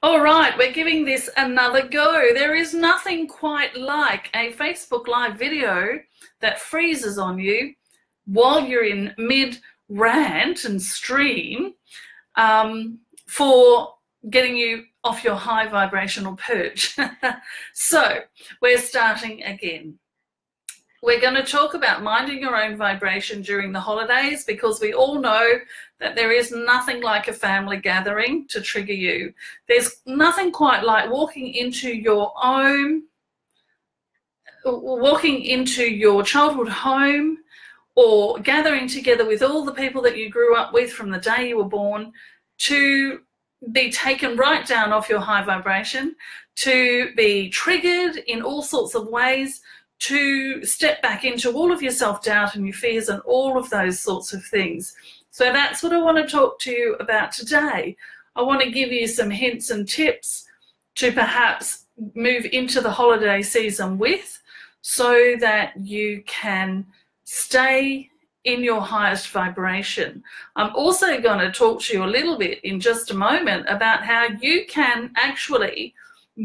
All right, we're giving this another go. There is nothing quite like a Facebook Live video that freezes on you while you're in mid-rant and stream for getting you off your high vibrational perch. So we're starting again. We're going to talk about minding your own vibration during the holidays because we all know that there is nothing like a family gathering to trigger you. There's nothing quite like walking into your childhood home or gathering together with all the people that you grew up with from the day you were born to be taken right down off your high vibration, to be triggered in all sorts of ways, to step back into all of your self-doubt and your fears and all of those sorts of things. So that's what I want to talk to you about today. I want to give you some hints and tips to perhaps move into the holiday season with, so that you can stay in your highest vibration. I'm also going to talk to you a little bit in just a moment about how you can actually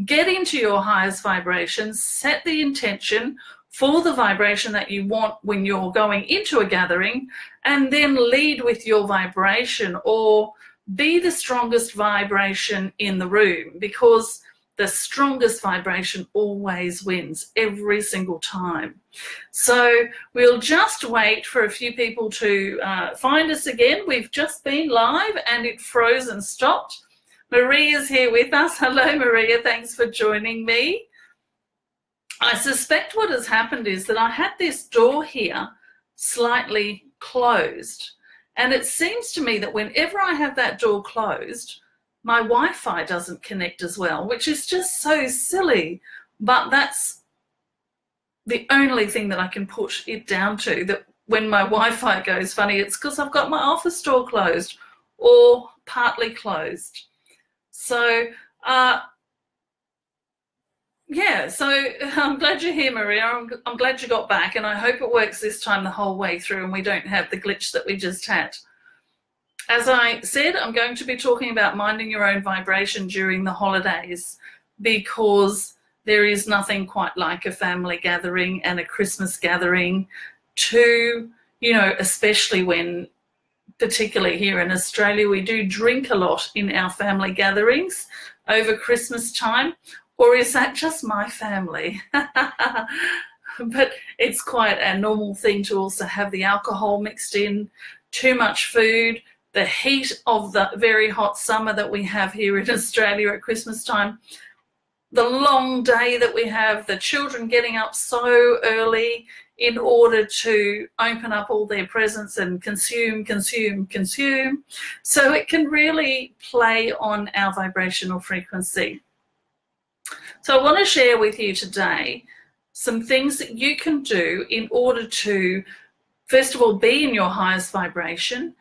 get into your highest vibration, set the intention for the vibration that you want when you're going into a gathering, and then lead with your vibration or be the strongest vibration in the room, because the strongest vibration always wins every single time. So we'll just wait for a few people to find us again. We've just been live and it froze and stopped. Maria's here with us. Hello, Maria. Thanks for joining me. I suspect what has happened is that I had this door here slightly closed, and it seems to me that whenever I have that door closed, my Wi-Fi doesn't connect as well, which is just so silly. But that's the only thing that I can push it down to, that when my Wi-Fi goes funny, it's because I've got my office door closed or partly closed. So, yeah, so I'm glad you're here, Maria. I'm glad you got back, and I hope it works this time the whole way through and we don't have the glitch that we just had. As I said, I'm going to be talking about minding your own vibration during the holidays, because there is nothing quite like a family gathering and a Christmas gathering to, you know, especially when, particularly here in Australia, we do drink a lot in our family gatherings over Christmas time. Or is that just my family? But it's quite a normal thing to also have the alcohol mixed in, too much food, the heat of the very hot summer that we have here in Australia at Christmas time, the long day that we have, the children getting up so early in order to open up all their presents and consume. So it can really play on our vibrational frequency. So I want to share with you today some things that you can do in order to, first of all, be in your highest vibration,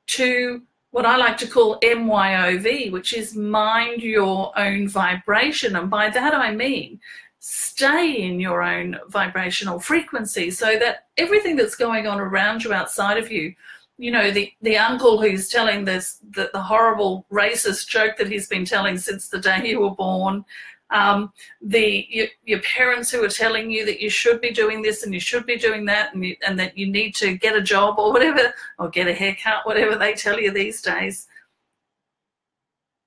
to what I like to call MYOV, which is mind your own vibration. And by that I mean stay in your own vibrational frequency, so that everything that's going on around you, outside of you, you know, the uncle who's telling the horrible racist joke that he's been telling since the day you were born, your parents who are telling you that you should be doing this and you should be doing that, and that you need to get a job or whatever, or get a haircut, whatever they tell you these days.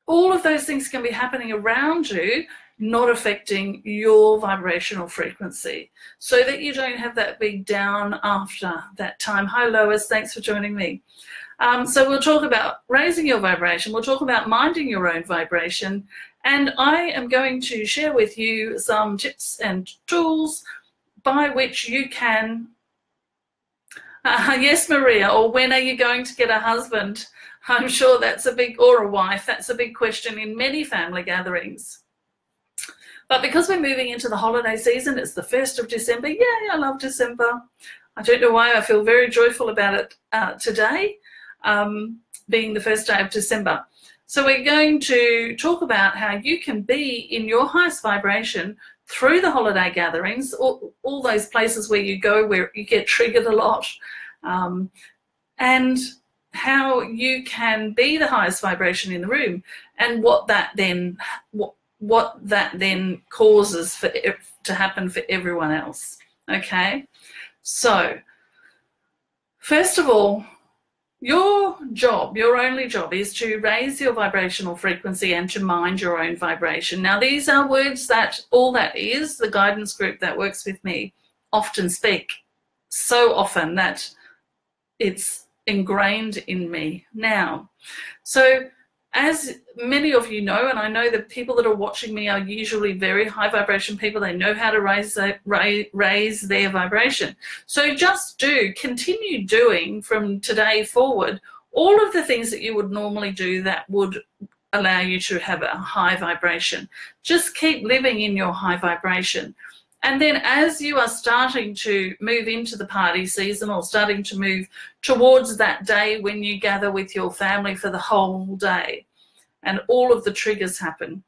All of those things can be happening around you, not affecting your vibrational frequency, so that you don't have that big down after that time. Hi, Lois. Thanks for joining me. So we'll talk about raising your vibration. We'll talk about minding your own vibration. And I am going to share with you some tips and tools by which you can, yes, Maria, or when are you going to get a husband? I'm sure that's a big, or a wife, that's a big question in many family gatherings. But because we're moving into the holiday season, it's the 1st of December. Yay, I love December. I don't know why, I feel very joyful about it today, being the first day of December. So we're going to talk about how you can be in your highest vibration through the holiday gatherings, all those places where you go where you get triggered a lot, and how you can be the highest vibration in the room, and what that then causes for it to happen for everyone else. Okay, so first of all, your job, your only job, is to raise your vibrational frequency and to mind your own vibration. Now, these are words that all that is, the guidance group that works with me often speak so often that it's ingrained in me now. So as many of you know, and I know the people that are watching me are usually very high vibration people, they know how to raise their vibration. So just continue doing from today forward all of the things that you would normally do that would allow you to have a high vibration. Just keep living in your high vibration. And then as you are starting to move into the party season, or starting to move towards that day when you gather with your family for the whole day and all of the triggers happen,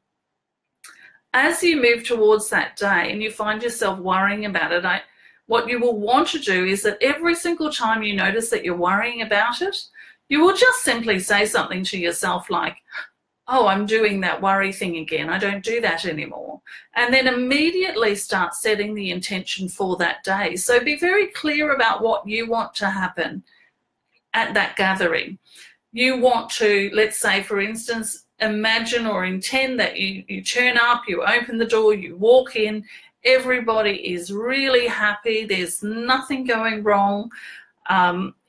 as you move towards that day and you find yourself worrying about it, what you will want to do is that every single time you notice that you're worrying about it, you will just simply say something to yourself like, oh, I'm doing that worry thing again. I don't do that anymore. And then immediately start setting the intention for that day. So be very clear about what you want to happen at that gathering. You want to, let's say, for instance, imagine or intend that you turn up, you open the door, you walk in, everybody is really happy, there's nothing going wrong.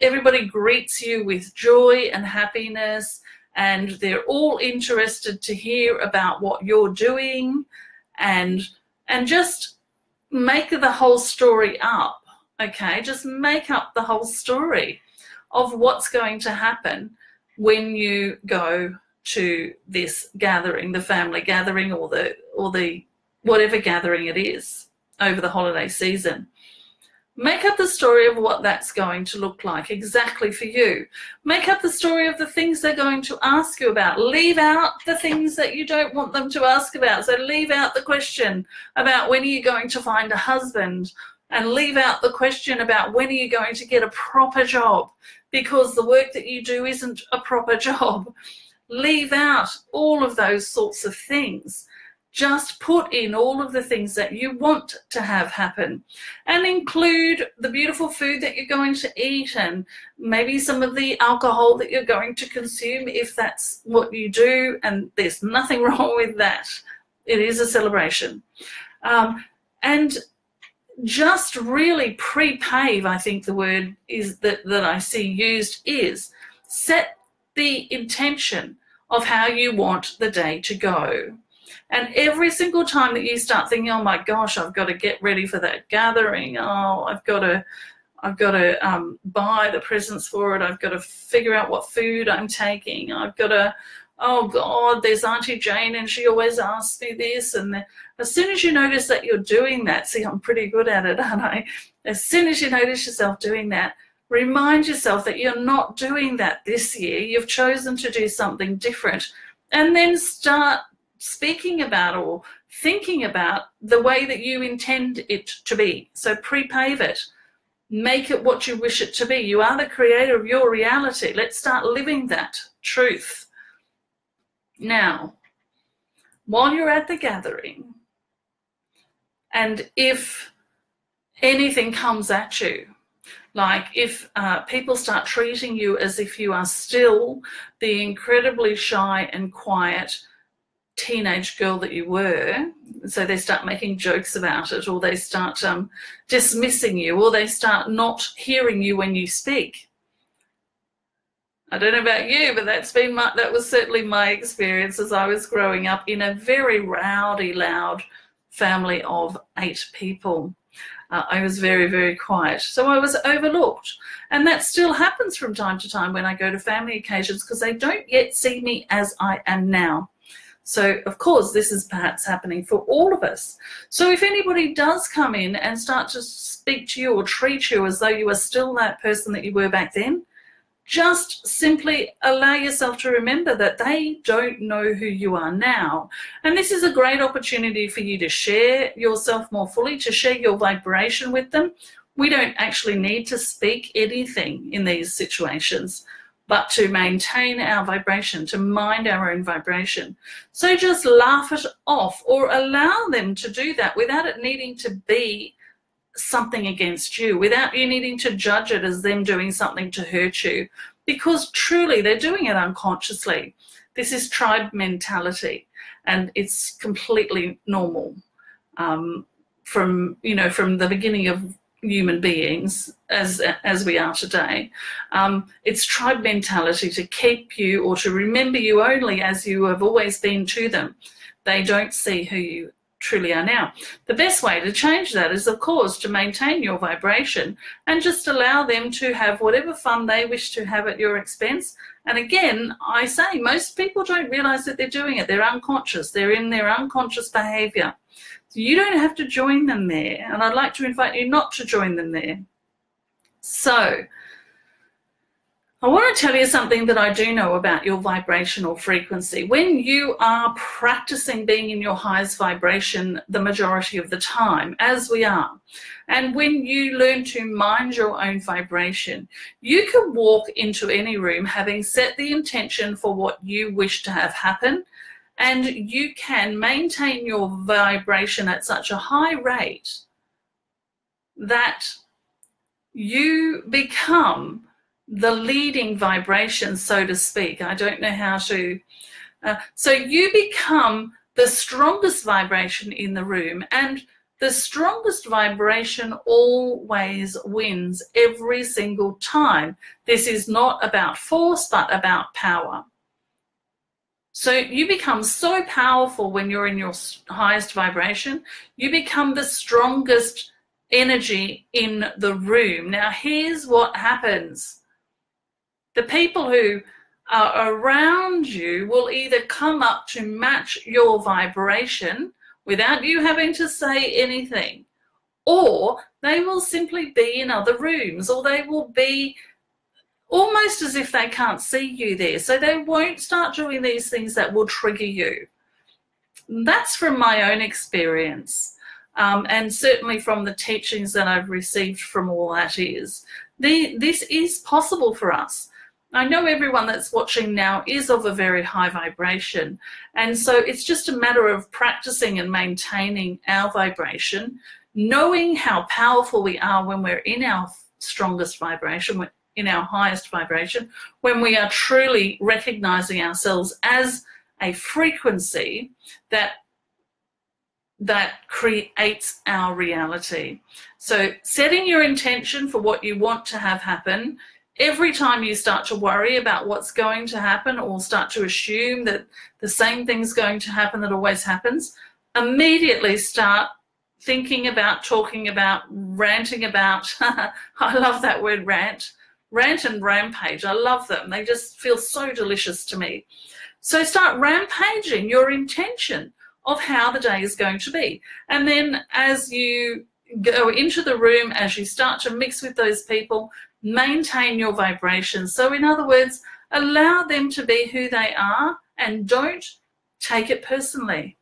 Everybody greets you with joy and happiness, and they're all interested to hear about what you're doing, and just make the whole story up, okay? Just make up the whole story of what's going to happen when you go to this gathering, the family gathering, or the whatever gathering it is over the holiday season. Make up the story of what that's going to look like exactly for you. Make up the story of the things they're going to ask you about. Leave out the things that you don't want them to ask about. So leave out the question about when are you going to find a husband, and leave out the question about when are you going to get a proper job, because the work that you do isn't a proper job. Leave out all of those sorts of things. Just put in all of the things that you want to have happen, and include the beautiful food that you're going to eat, and maybe some of the alcohol that you're going to consume if that's what you do, and there's nothing wrong with that. It is a celebration. And just really pre-pave, I think the word is that I see used is, set the intention of how you want the day to go. And every single time that you start thinking, oh my gosh, I've got to get ready for that gathering, oh, I've got to buy the presents for it, I've got to figure out what food I'm taking, I've got to, oh God, there's Auntie Jane and she always asks me this. And as soon as you notice that you're doing that, see, I'm pretty good at it, aren't I? As soon as you notice yourself doing that, remind yourself that you're not doing that this year. You've chosen to do something different, and then start speaking about or thinking about the way that you intend it to be. So pre-pave it. Make it what you wish it to be. You are the creator of your reality. Let's start living that truth. Now, while you're at the gathering, and if anything comes at you, like if people start treating you as if you are still the incredibly shy and quiet teenage girl that you were, so they start making jokes about it, or they start dismissing you, or they start not hearing you when you speak. I don't know about you, but that was certainly my experience as I was growing up in a very rowdy, loud family of 8 people. I was very, very quiet, so I was overlooked. And that still happens from time to time when I go to family occasions, because they don't yet see me as I am now. So, of course, this is perhaps happening for all of us. So if anybody does come in and start to speak to you or treat you as though you are still that person that you were back then, just simply allow yourself to remember that they don't know who you are now. And this is a great opportunity for you to share yourself more fully, to share your vibration with them. We don't actually need to speak anything in these situations, but to maintain our vibration, to mind our own vibration. So just laugh it off, or allow them to do that without it needing to be something against you, without you needing to judge it as them doing something to hurt you, because truly they're doing it unconsciously. This is tribe mentality, and it's completely normal from the beginning of human beings as we are today. It's tribe mentality to keep you, or to remember you only as you have always been to them. They don't see who you truly are now. The best way to change that is, of course, to maintain your vibration and just allow them to have whatever fun they wish to have at your expense. And again, I say, most people don't realize that they're doing it. They're unconscious. They're in their unconscious behavior. So you don't have to join them there. And I'd like to invite you not to join them there. So I want to tell you something that I do know about your vibrational frequency. When you are practicing being in your highest vibration the majority of the time, as we are, and when you learn to mind your own vibration, you can walk into any room having set the intention for what you wish to have happen, and you can maintain your vibration at such a high rate that you become the leading vibration, so to speak. I don't know how to. So you become the strongest vibration in the room, and the strongest vibration always wins every single time. This is not about force, but about power. So you become so powerful when you're in your highest vibration. You become the strongest energy in the room. Now, here's what happens. The people who are around you will either come up to match your vibration without you having to say anything, or they will simply be in other rooms, or they will be almost as if they can't see you there. So they won't start doing these things that will trigger you. That's from my own experience, and certainly from the teachings that I've received from all that is. This is possible for us. I know everyone that's watching now is of a very high vibration, and so it's just a matter of practicing and maintaining our vibration, knowing how powerful we are when we're in our strongest vibration, in our highest vibration, when we are truly recognizing ourselves as a frequency that creates our reality. So setting your intention for what you want to have happen. Every time you start to worry about what's going to happen, or start to assume that the same thing's going to happen that always happens, immediately start thinking about, talking about, ranting about. I love that word, rant and rampage. I love them. They just feel so delicious to me. So start rampaging your intention of how the day is going to be. And then as you go into the room, as you start to mix with those people, maintain your vibration. So in other words, allow them to be who they are, and don't take it personally.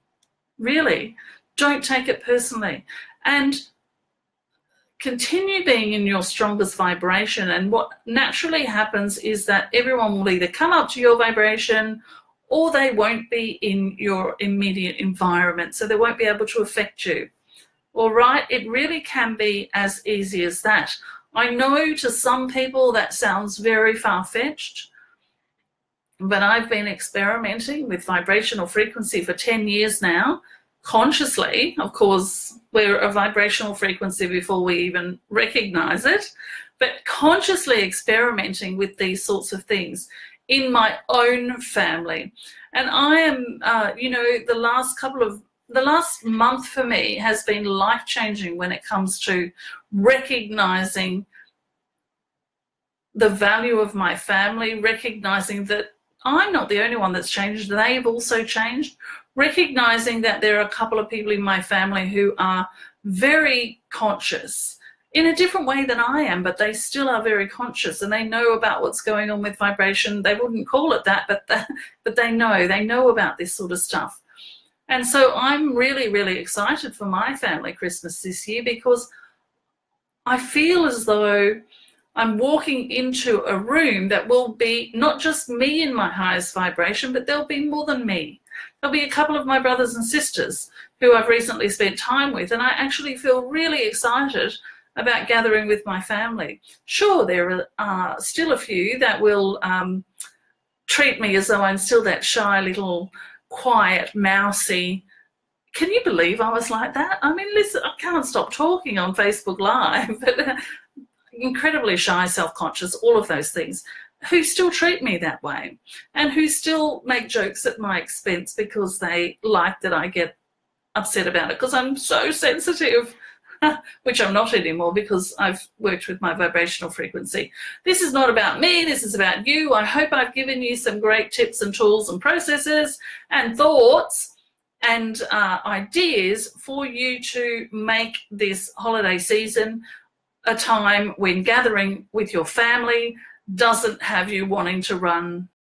Really, don't take it personally. And continue being in your strongest vibration. And what naturally happens is that everyone will either come up to your vibration, or they won't be in your immediate environment, so they won't be able to affect you. All right, it really can be as easy as that. I know to some people that sounds very far-fetched, but I've been experimenting with vibrational frequency for 10 years now, consciously. Of course, we're a vibrational frequency before we even recognize it, but consciously experimenting with these sorts of things in my own family. And I am, the last month for me has been life-changing when it comes to recognizing the value of my family, recognizing that I'm not the only one that's changed. They've also changed. Recognizing that there are a couple of people in my family who are very conscious in a different way than I am, but they still are very conscious, and they know about what's going on with vibration. They wouldn't call it that, but they know about this sort of stuff. And so I'm really, really excited for my family Christmas this year, because I feel as though I'm walking into a room that will be not just me in my highest vibration, but there'll be more than me. There'll be a couple of my brothers and sisters who I've recently spent time with, and I actually feel really excited about gathering with my family. Sure, there are still a few that will treat me as though I'm still that shy little quiet, mousy. Can you believe I was like that? I mean, listen, I can't stop talking on Facebook Live, but incredibly shy, self-conscious, all of those things, who still treat me that way and who still make jokes at my expense because they like that I get upset about it because I'm so sensitive, which I'm not anymore because I've worked with my vibrational frequency. This is not about me, this is about you. I hope I've given you some great tips and tools and processes and thoughts and ideas for you to make this holiday season a time when gathering with your family doesn't have you wanting to run